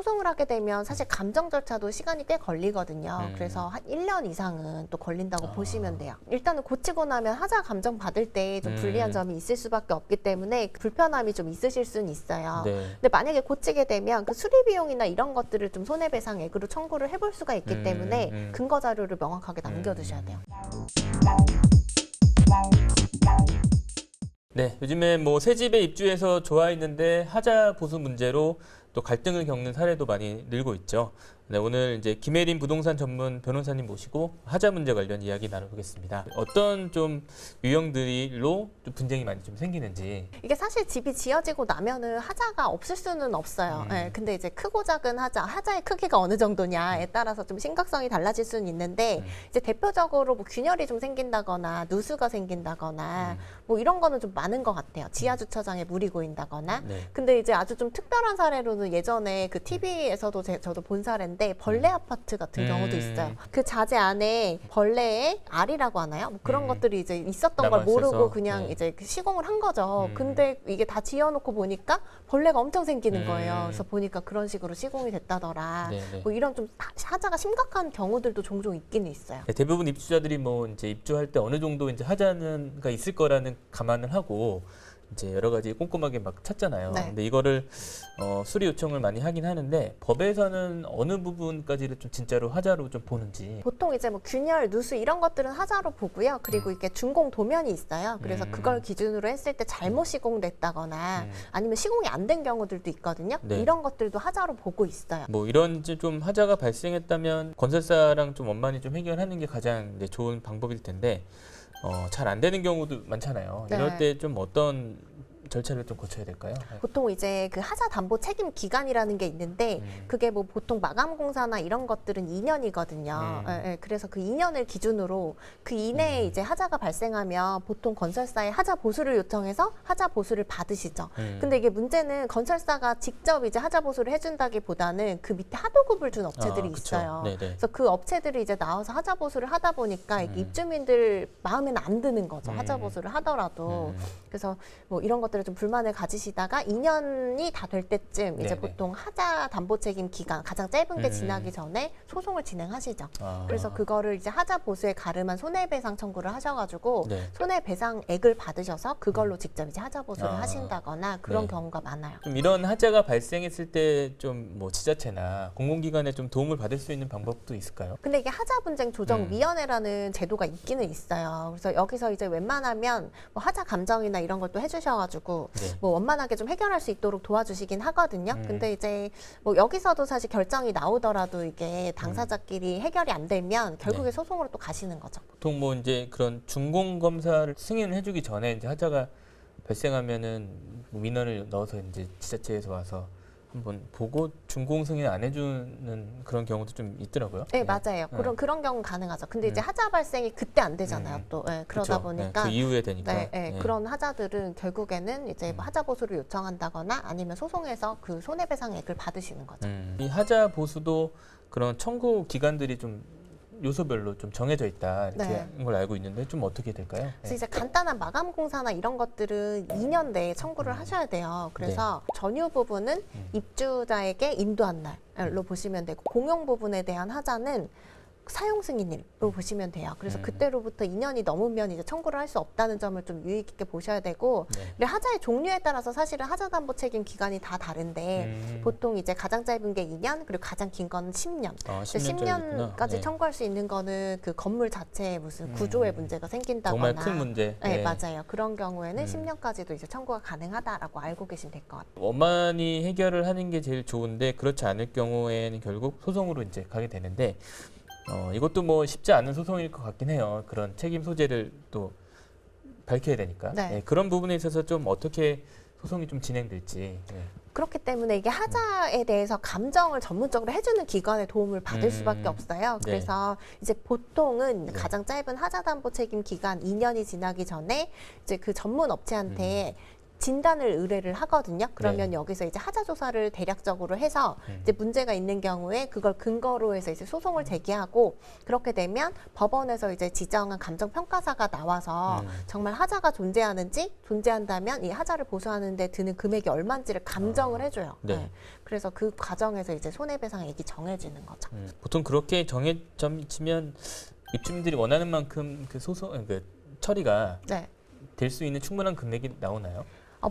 소송을 하게 되면 사실 감정 절차도 시간이 꽤 걸리거든요. 그래서 한 1년 이상은 또 걸린다고 보시면 돼요. 일단은 고치고 나면 하자 감정 받을 때 좀 불리한 점이 있을 수밖에 없기 때문에 불편함이 좀 있으실 수는 있어요. 네. 근데 만약에 고치게 되면 그 수리 비용이나 이런 것들을 좀 손해배상액으로 청구를 해볼 수가 있기 때문에 근거 자료를 명확하게 남겨두셔야 돼요. 네, 요즘에 뭐 새 집에 입주해서 좋아했는데 하자 보수 문제로 또 갈등을 겪는 사례도 많이 늘고 있죠. 네, 오늘 이제 김혜린 부동산 전문 변호사님 모시고 하자 문제 관련 이야기 나눠보겠습니다. 어떤 좀 유형들로 좀 분쟁이 많이 좀 생기는지. 이게 사실 집이 지어지고 나면은 하자가 없을 수는 없어요. 네, 근데 이제 크고 작은 하자의 크기가 어느 정도냐에 따라서 좀 심각성이 달라질 수는 있는데 이제 대표적으로 뭐 균열이 좀 생긴다거나 누수가 생긴다거나 뭐 이런 거는 좀 많은 것 같아요. 지하 주차장에 물이 고인다거나. 네. 근데 이제 아주 좀 특별한 사례로는 예전에 그 TV에서도 저도 본 사례인데 벌레 아파트 같은 경우도 있어요. 그 자재 안에 벌레의 알이라고 하나요? 뭐 그런 것들이 이제 있었던 걸 모르고 그냥 네. 이제 시공을 한 거죠. 근데 이게 다 지어놓고 보니까 벌레가 엄청 생기는 거예요. 그래서 보니까 그런 식으로 시공이 됐다더라. 네네. 뭐 이런 좀 하자가 심각한 경우들도 종종 있기는 있어요. 네, 대부분 입주자들이 뭐 이제 입주할 때 어느 정도 이제 하자가 있을 거라는 감안을 하고 이제 여러 가지 꼼꼼하게 막 찾잖아요. 네. 근데 이거를 수리 요청을 많이 하긴 하는데 법에서는 어느 부분까지를 좀 진짜로 하자로 좀 보는지. 보통 이제 뭐 균열, 누수 이런 것들은 하자로 보고요. 그리고 이게 준공 도면이 있어요. 그래서 그걸 기준으로 했을 때 잘못 시공됐다거나 아니면 시공이 안 된 경우들도 있거든요. 네. 이런 것들도 하자로 보고 있어요. 뭐 이런 이제 좀 하자가 발생했다면 건설사랑 좀 원만히 좀 해결하는 게 가장 이제 좋은 방법일 텐데 잘 안 되는 경우도 많잖아요. 네. 이럴 때 좀 어떤 절차를 좀 거쳐야 될까요? 보통 이제 그 하자 담보 책임 기간이라는 게 있는데 그게 뭐 보통 마감 공사나 이런 것들은 2년이거든요. 그래서 그 2년을 기준으로 그 이내에 이제 하자가 발생하면 보통 건설사에 하자 보수를 요청해서 하자 보수를 받으시죠. 근데 이게 문제는 건설사가 직접 이제 하자 보수를 해준다기보다는 그 밑에 하도급을 준 업체들이 그쵸. 있어요. 네네. 그래서 그 업체들이 이제 나와서 하자 보수를 하다 보니까 이게 입주민들 마음에는 안 드는 거죠. 하자 보수를 하더라도. 그래서 뭐 이런 것들을 좀 불만을 가지시다가 2년이 다 될 때쯤 이제 네네. 보통 하자 담보 책임 기간 가장 짧은 게 지나기 전에 소송을 진행하시죠. 그래서 그거를 이제 하자 보수에 가름한 손해배상 청구를 하셔가지고 네. 손해배상액을 받으셔서 그걸로 직접 이제 하자 보수를 하신다거나 그런 네. 경우가 많아요. 좀 이런 하자가 발생했을 때 좀 뭐 지자체나 공공기관에 좀 도움을 받을 수 있는 방법도 있을까요? 근데 이게 하자 분쟁 조정 위원회라는 제도가 있기는 있어요. 그래서 여기서 이제 웬만하면 뭐 하자 감정이나 이런 걸 또 해주셔가지고 네. 뭐 원만하게 좀 해결할 수 있도록 도와주시긴 하거든요. 근데 이제 뭐 여기서도 사실 결정이 나오더라도 이게 당사자끼리 해결이 안 되면 결국에 네. 소송으로 또 가시는 거죠. 보통 뭐 이제 그런 준공 검사를 승인을 해주기 전에 이제 하자가 발생하면은 뭐 민원을 넣어서 이제 지자체에서 와서 한번 보고 준공 승인 안 해주는 그런 경우도 좀 있더라고요. 네, 맞아요. 그런 경우 가능하죠. 근데 이제 하자 발생이 그때 안 되잖아요. 또 그러다 그쵸. 보니까 그 이후에 되니까. 그런 하자들은 결국에는 이제 뭐 하자 보수를 요청한다거나 아니면 소송에서 그 손해배상액을 받으시는 거죠. 이 하자 보수도 그런 청구 기간들이 좀 요소별로 좀 정해져 있다 이렇게 네. 하는 걸 알고 있는데 좀 어떻게 될까요? 그래서 이제 간단한 마감 공사나 이런 것들은 2년 내에 청구를 하셔야 돼요. 그래서 전유 부분은 입주자에게 인도한 날로 보시면 되고 공용 부분에 대한 하자는 사용 승인일로 보시면 돼요. 그래서 그때로부터 2년이 넘으면 이제 청구를 할 수 없다는 점을 좀 유의 깊게 보셔야 되고, 근데 하자의 종류에 따라서 사실은 하자 담보 책임 기간이 다 다른데 보통 이제 가장 짧은 게 2년, 그리고 가장 긴 건 10년. 10년까지 청구할 수 있는 거는 그 건물 자체에 무슨 구조에 문제가 생긴다거나 정말 큰 문제. 네, 맞아요. 그런 경우에는 10년까지도 이제 청구가 가능하다라고 알고 계시면 될 것 같아요. 원만히 해결을 하는 게 제일 좋은데 그렇지 않을 경우에는 결국 소송으로 이제 가게 되는데 이것도 뭐 쉽지 않은 소송일 것 같긴 해요. 그런 책임 소재를 또 밝혀야 되니까. 네. 그런 부분에 있어서 좀 어떻게 소송이 좀 진행될지. 그렇기 때문에 이게 하자에 대해서 감정을 전문적으로 해주는 기관의 도움을 받을 수밖에 없어요. 네. 그래서 이제 보통은 가장 짧은 하자 담보 책임 기간 2년이 지나기 전에 이제 그 전문 업체한테 진단을 의뢰를 하거든요. 그러면 여기서 이제 하자 조사를 대략적으로 해서 이제 문제가 있는 경우에 그걸 근거로 해서 이제 소송을 제기하고, 그렇게 되면 법원에서 이제 지정한 감정평가사가 나와서 정말 하자가 존재한다면 이 하자를 보수하는 데 드는 금액이 얼마인지를 감정을 해줘요. 네. 네. 그래서 그 과정에서 이제 손해배상액이 정해지는 거죠. 보통 그렇게 정해지면 입주민들이 원하는 만큼 그 소송, 그 처리가 네. 될 수 있는 충분한 금액이 나오나요?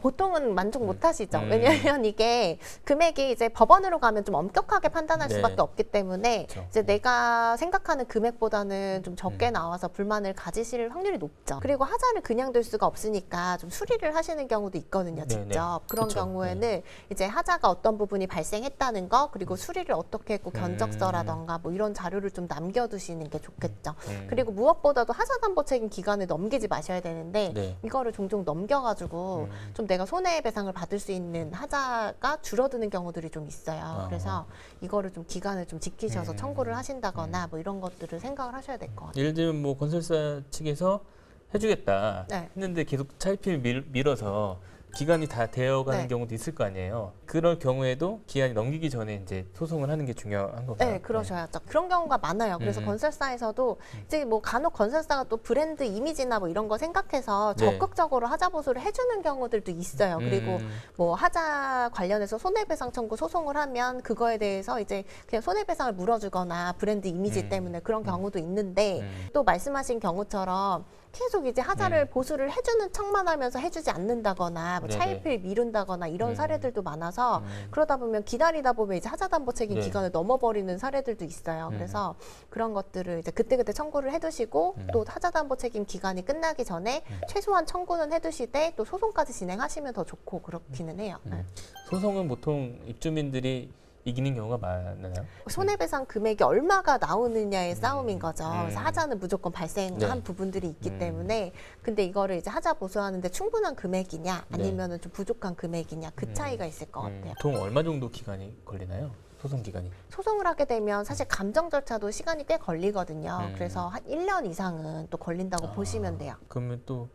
보통은 만족 못 하시죠. 왜냐하면 이게 금액이 이제 법원으로 가면 좀 엄격하게 판단할 네. 수밖에 없기 때문에 그렇죠. 이제 내가 생각하는 금액보다는 좀 적게 나와서 불만을 가지실 확률이 높죠. 그리고 하자를 그냥 둘 수가 없으니까 좀 수리를 하시는 경우도 있거든요, 네, 직접. 네. 그런 그쵸. 경우에는 이제 하자가 어떤 부분이 발생했다는 거, 그리고 수리를 어떻게 했고 견적서라던가 뭐 이런 자료를 좀 남겨두시는 게 좋겠죠. 그리고 무엇보다도 하자담보 책임 기간을 넘기지 마셔야 되는데 네. 이거를 종종 넘겨가지고 좀 내가 손해배상을 받을 수 있는 하자가 줄어드는 경우들이 좀 있어요. 그래서 이거를 좀 기간을 좀 지키셔서 청구를 하신다거나 뭐 이런 것들을 생각을 하셔야 될 것 같아요. 예를 들면 뭐 건설사 측에서 해주겠다 네. 했는데 계속 차입을 밀어서 기간이 다 되어가는 네. 경우도 있을 거 아니에요. 그럴 경우에도 기한이 넘기기 전에 이제 소송을 하는 게 중요한 건가요? 네, 그러셔야죠. 그런 경우가 많아요. 그래서 건설사에서도 이제 뭐 간혹 건설사가 또 브랜드 이미지나 뭐 이런 거 생각해서 네. 적극적으로 하자 보수를 해주는 경우들도 있어요. 그리고 뭐 하자 관련해서 손해배상 청구 소송을 하면 그거에 대해서 이제 그냥 손해배상을 물어주거나 브랜드 이미지 때문에 그런 경우도 있는데 또 말씀하신 경우처럼 계속 이제 하자를 보수를 해주는 척만 하면서 해주지 않는다거나 뭐 네네. 차입을 미룬다거나 이런 사례들도 많아서 그러다 보면 기다리다 보면 이제 하자담보 책임 네. 기간을 넘어버리는 사례들도 있어요. 그래서 그런 것들을 이제 그때그때 청구를 해두시고 또 하자담보 책임 기간이 끝나기 전에 최소한 청구는 해두시되 또 소송까지 진행하시면 더 좋고 그렇기는 해요. 네. 소송은 보통 입주민들이 이기는 경우가 많나요? 손해배상 금액이 얼마가 나오느냐의 싸움인 거죠. 그래서 하자는 무조건 발생한 네. 부분들이 있기 때문에 근데 이거를 이제 하자 보수하는데 충분한 금액이냐 아니면은 좀 부족한 금액이냐 그 차이가 있을 것 같아요. 보통 얼마 정도 기간이 걸리나요? 소송 기간이? 소송을 하게 되면 사실 감정 절차도 시간이 꽤 걸리거든요. 그래서 한 1년 이상은 또 걸린다고 보시면 돼요. 그러면 또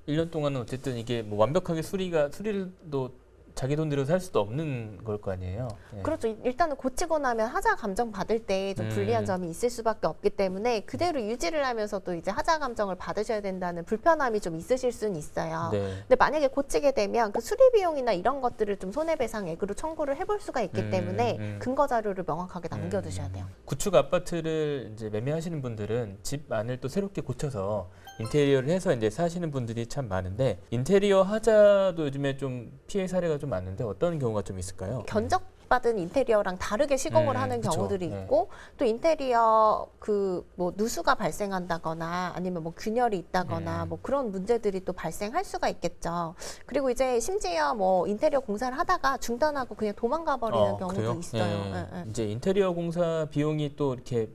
1년 동안은 어쨌든 이게 뭐 완벽하게 수리를 또 자기 돈 들여서 할 수도 없는 걸 거 아니에요? 네. 그렇죠. 일단은 고치고 나면 하자 감정 받을 때 좀 불리한 점이 있을 수밖에 없기 때문에 그대로 유지를 하면서도 이제 하자 감정을 받으셔야 된다는 불편함이 좀 있으실 수는 있어요. 네. 근데 만약에 고치게 되면 그 수리 비용이나 이런 것들을 좀 손해배상액으로 청구를 해볼 수가 있기 때문에 근거 자료를 명확하게 남겨두셔야 돼요. 구축 아파트를 이제 매매하시는 분들은 집 안을 또 새롭게 고쳐서 인테리어를 해서 이제 사시는 분들이 참 많은데 인테리어 하자도 요즘에 좀 피해 사례가 좀 많은데 어떤 경우가 좀 있을까요? 견적받은 인테리어랑 다르게 시공을 하는 그쵸. 경우들이 네. 있고 또 인테리어 그 뭐 누수가 발생한다거나 아니면 뭐 균열이 있다거나 뭐 그런 문제들이 또 발생할 수가 있겠죠. 그리고 이제 심지어 뭐 인테리어 공사를 하다가 중단하고 그냥 도망가 버리는 경우도 그래요? 있어요. 네. 예, 예. 이제 인테리어 공사 비용이 또 이렇게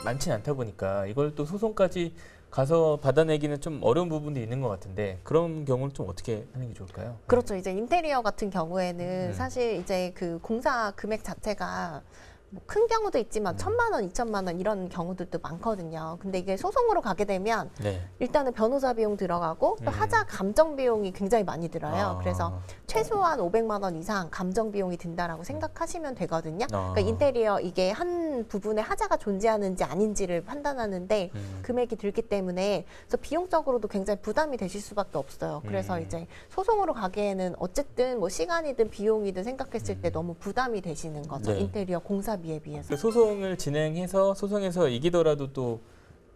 많지 않다 보니까 이걸 또 소송까지 가서 받아내기는 좀 어려운 부분도 있는 것 같은데 그런 경우는 좀 어떻게 하는 게 좋을까요? 그렇죠. 이제 인테리어 같은 경우에는 사실 이제 그 공사 금액 자체가 뭐 큰 경우도 있지만 1,000만 원, 2,000만 원 이런 경우들도 많거든요. 근데 이게 소송으로 가게 되면 네. 일단은 변호사 비용 들어가고 또 하자 감정 비용이 굉장히 많이 들어요. 그래서 최소한 500만 원 이상 감정 비용이 든다라고 생각하시면 되거든요. 그러니까 인테리어 이게 한 부분에 하자가 존재하는지 아닌지를 판단하는데 금액이 들기 때문에 그래서 비용적으로도 굉장히 부담이 되실 수밖에 없어요. 그래서 이제 소송으로 가기에는 어쨌든 뭐 시간이든 비용이든 생각했을 때 너무 부담이 되시는 거죠. 네. 인테리어 공사비에 비해서. 그 소송을 진행해서 소송에서 이기더라도 또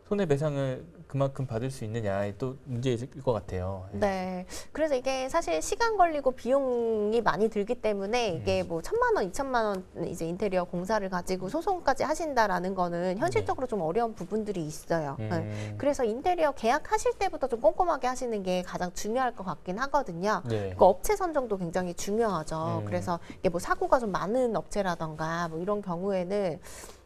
손해배상을 그만큼 받을 수 있느냐에 또 문제일 것 같아요. 네. 그래서 이게 사실 시간 걸리고 비용이 많이 들기 때문에 이게 뭐 1,000만 원, 2,000만 원 이제 인테리어 공사를 가지고 소송까지 하신다라는 거는 현실적으로 좀 어려운 부분들이 있어요. 네. 그래서 인테리어 계약하실 때부터 좀 꼼꼼하게 하시는 게 가장 중요할 것 같긴 하거든요. 네. 그 업체 선정도 굉장히 중요하죠. 그래서 이게 뭐 사고가 좀 많은 업체라던가 뭐 이런 경우에는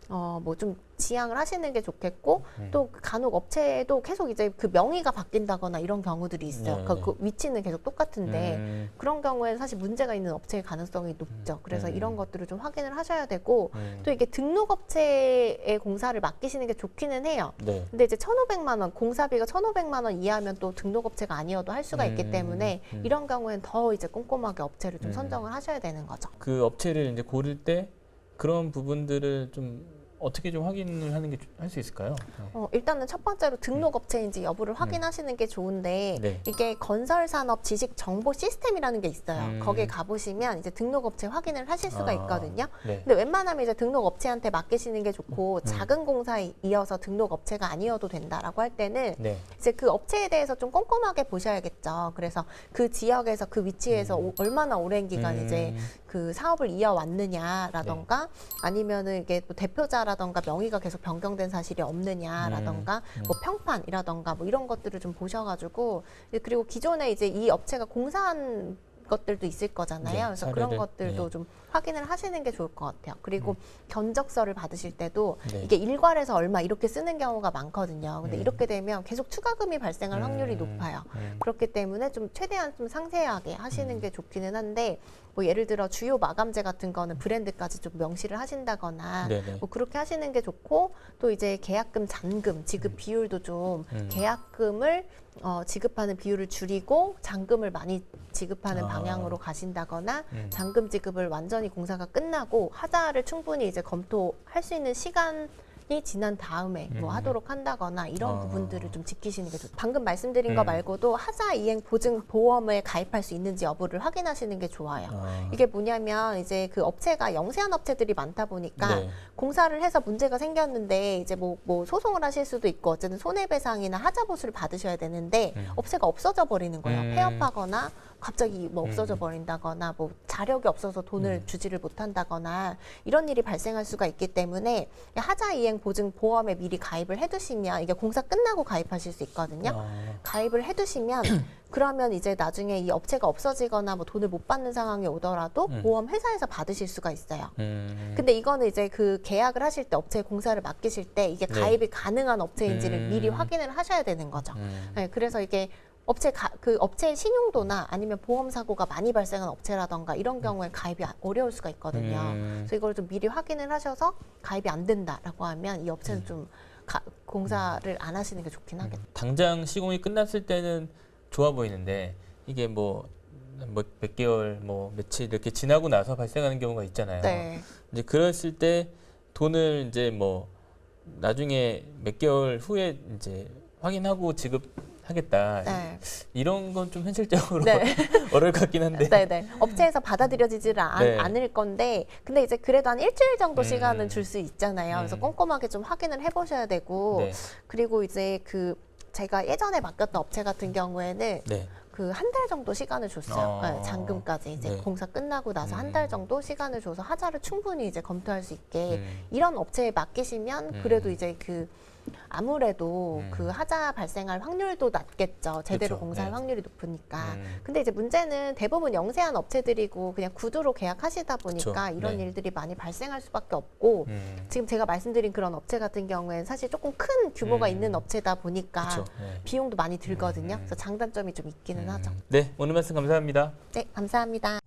뭐 좀 지양을 하시는 게 좋겠고 또 간혹 업체도 계속 이제 그 명의가 바뀐다거나 이런 경우들이 있어요. 네, 그 위치는 계속 똑같은데 음. 그런 경우에는 사실 문제가 있는 업체의 가능성이 높죠. 그래서 음. 이런 것들을 좀 확인을 하셔야 되고 또 이게 등록업체에 공사를 맡기시는 게 좋기는 해요. 네. 근데 이제 1,500만 원, 공사비가 1,500만 원 이하면 또 등록업체가 아니어도 할 수가 있기 때문에 이런 경우에는 더 이제 꼼꼼하게 업체를 좀 선정을 하셔야 되는 거죠. 그 업체를 이제 고를 때 그런 부분들을 좀 어떻게 좀 확인을 하는 게 할 수 있을까요? 일단은 첫 번째로 등록업체인지 여부를 확인하시는 게 좋은데 네. 이게 건설산업 지식정보 시스템이라는 게 있어요. 거기에 음. 가보시면 이제 등록업체 확인을 하실 수가 있거든요. 네. 근데 웬만하면 이제 등록업체한테 맡기시는 게 좋고 작은 공사에 이어서 등록업체가 아니어도 된다라고 할 때는 네. 이제 그 업체에 대해서 좀 꼼꼼하게 보셔야겠죠. 그래서 그 지역에서 그 위치에서 얼마나 오랜 기간 이제 그 사업을 이어왔느냐라던가 아니면은 이게 또 대표자라던가 명의가 계속 변경된 사실이 없느냐라던가 뭐 평판이라던가 뭐 이런 것들을 좀 보셔가지고 그리고 기존에 이제 이 업체가 공사한 것들도 있을 거잖아요. 네, 그래서 그런 사례를, 것들도 네. 좀 확인을 하시는 게 좋을 것 같아요. 그리고 견적서를 받으실 때도 네. 이게 일괄해서 얼마 이렇게 쓰는 경우가 많거든요. 근데 이렇게 되면 계속 추가금이 발생할 확률이 높아요. 그렇기 때문에 좀 최대한 좀 상세하게 하시는 게 좋기는 한데 뭐 예를 들어 주요 마감재 같은 거는 브랜드까지 좀 명시를 하신다거나 네네. 뭐 그렇게 하시는 게 좋고 또 이제 계약금 잔금 지급 비율도 좀 계약금을 지급하는 비율을 줄이고 잔금을 많이 지급하는 방향으로 가신다거나 잔금 지급을 완전히 공사가 끝나고 하자를 충분히 이제 검토할 수 있는 시간이 지난 다음에 뭐 하도록 한다거나 이런 부분들을 좀 지키시는 게 좋죠. 방금 말씀드린 거 말고도 하자 이행 보증 보험에 가입할 수 있는지 여부를 확인하시는 게 좋아요. 이게 뭐냐면 이제 그 업체가 영세한 업체들이 많다 보니까 네. 공사를 해서 문제가 생겼는데 이제 뭐 소송을 하실 수도 있고 어쨌든 손해배상이나 하자 보수를 받으셔야 되는데 업체가 없어져 버리는 거예요. 폐업하거나 갑자기 뭐 없어져 버린다거나 뭐 자력이 없어서 돈을 주지를 못한다거나 이런 일이 발생할 수가 있기 때문에 하자 이행 보증 보험에 미리 가입을 해두시면 이게 공사 끝나고 가입하실 수 있거든요. 가입을 해두시면 그러면 이제 나중에 이 업체가 없어지거나 뭐 돈을 못 받는 상황이 오더라도 보험 회사에서 받으실 수가 있어요. 근데 이거는 이제 그 계약을 하실 때 업체에 공사를 맡기실 때 이게 네. 가입이 가능한 업체인지를 미리 확인을 하셔야 되는 거죠. 네, 그래서 이게 그 업체의 신용도나 아니면 보험 사고가 많이 발생한 업체라던가 이런 경우에 가입이 어려울 수가 있거든요. 그래서 이걸 좀 미리 확인을 하셔서 가입이 안 된다라고 하면 이 업체는 좀 공사를 안 하시는 게 좋긴 하겠다. 당장 시공이 끝났을 때는 좋아 보이는데 이게 뭐 몇 개월 뭐 며칠 이렇게 지나고 나서 발생하는 경우가 있잖아요. 네. 이제 그랬을 때 돈을 이제 뭐 나중에 몇 개월 후에 이제 확인하고 지급하겠다. 네. 이런 건 좀 현실적으로 네. 어려울 것 같긴 한데. 네네. 업체에서 받아들여지지를 네. 않을 건데, 근데 이제 그래도 한 일주일 정도 시간은 줄 수 있잖아요. 그래서 꼼꼼하게 좀 확인을 해보셔야 되고, 네. 그리고 이제 제가 예전에 맡겼던 업체 같은 경우에는 네. 그 한 달 정도 시간을 줬어요. 네, 잔금까지 이제 네. 공사 끝나고 나서 한 달 정도 시간을 줘서 하자를 충분히 이제 검토할 수 있게 음. 이런 업체에 맡기시면 그래도 이제 아무래도 그 하자 발생할 확률도 낮겠죠. 제대로 그쵸. 공사할 네. 확률이 높으니까. 근데 이제 문제는 대부분 영세한 업체들이고 그냥 구두로 계약하시다 보니까 그쵸. 이런 네. 일들이 많이 발생할 수밖에 없고 지금 제가 말씀드린 그런 업체 같은 경우에는 사실 조금 큰 규모가 있는 업체다 보니까 그쵸. 네. 비용도 많이 들거든요. 그래서 장단점이 좀 있기는 하죠. 네, 오늘 말씀 감사합니다. 네, 감사합니다.